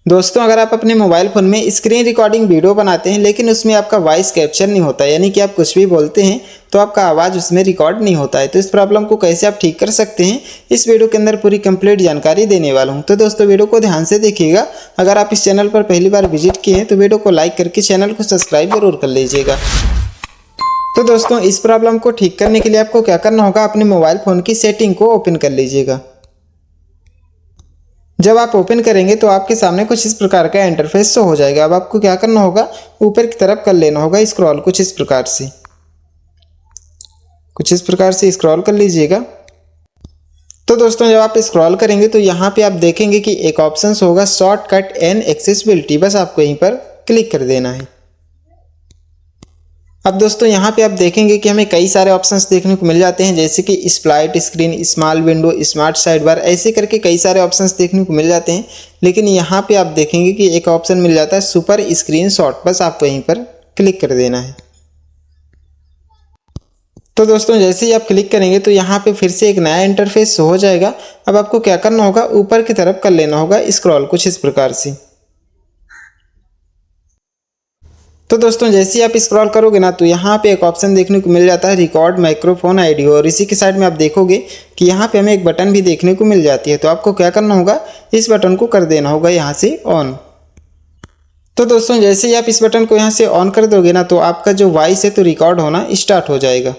दोस्तों अगर आप अपने मोबाइल फ़ोन में स्क्रीन रिकॉर्डिंग वीडियो बनाते हैं लेकिन उसमें आपका वॉइस कैप्चर नहीं होता, यानी कि आप कुछ भी बोलते हैं तो आपका आवाज़ उसमें रिकॉर्ड नहीं होता है, तो इस प्रॉब्लम को कैसे आप ठीक कर सकते हैं इस वीडियो के अंदर पूरी कंप्लीट जानकारी देने वाला हूं। तो दोस्तों वीडियो को ध्यान से देखिएगा। अगर आप इस चैनल पर पहली बार विजिट किए हैं तो वीडियो को लाइक करके चैनल को सब्सक्राइब जरूर कर लीजिएगा। तो दोस्तों इस प्रॉब्लम को ठीक करने के लिए आपको क्या करना होगा, अपने मोबाइल फ़ोन की सेटिंग को ओपन कर लीजिएगा। जब आप ओपन करेंगे तो आपके सामने कुछ इस प्रकार का इंटरफेस शो हो जाएगा। अब आपको क्या करना होगा, ऊपर की तरफ कर लेना होगा स्क्रॉल, कुछ इस प्रकार से स्क्रॉल कर लीजिएगा। तो दोस्तों जब आप स्क्रॉल करेंगे तो यहाँ पे आप देखेंगे कि एक ऑप्शन होगा शॉर्टकट एंड एक्सेसिबिलिटी, बस आपको यहीं पर क्लिक कर देना है। अब दोस्तों यहाँ पे आप देखेंगे कि हमें कई सारे ऑप्शंस देखने को मिल जाते हैं, जैसे कि split screen, small window, smart side bar, ऐसे करके कई सारे ऑप्शंस देखने को मिल जाते हैं। लेकिन यहाँ पे आप देखेंगे कि एक ऑप्शन मिल जाता है सुपर स्क्रीन शॉट, बस आपको यहीं पर क्लिक कर देना है। तो दोस्तों जैसे ही आप क्लिक करेंगे तो यहाँ पे फिर से एक नया इंटरफेस हो जाएगा। अब आपको क्या करना होगा, ऊपर की तरफ कर लेना होगा स्क्रॉल, कुछ इस प्रकार से। तो दोस्तों जैसे ही आप स्क्रॉल करोगे ना तो यहाँ पे एक ऑप्शन देखने को मिल जाता है रिकॉर्ड माइक्रोफोन ऑडियो, और इसी के साइड में आप देखोगे कि यहाँ पे हमें एक बटन भी देखने को मिल जाती है। तो आपको क्या करना होगा, इस बटन को कर देना होगा यहाँ से ऑन। तो दोस्तों जैसे ही आप इस बटन को यहाँ से ऑन कर दोगे ना तो आपका जो वॉइस है तो रिकॉर्ड होना स्टार्ट हो जाएगा।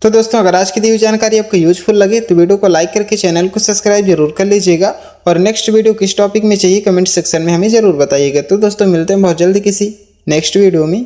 तो दोस्तों अगर आज की दी हुई जानकारी आपको यूजफुल लगे तो वीडियो को लाइक करके चैनल को सब्सक्राइब जरूर कर लीजिएगा, और नेक्स्ट वीडियो किस टॉपिक में चाहिए कमेंट सेक्शन में हमें जरूर बताइएगा। तो दोस्तों मिलते हैं बहुत जल्दी किसी नेक्स्ट वीडियो में।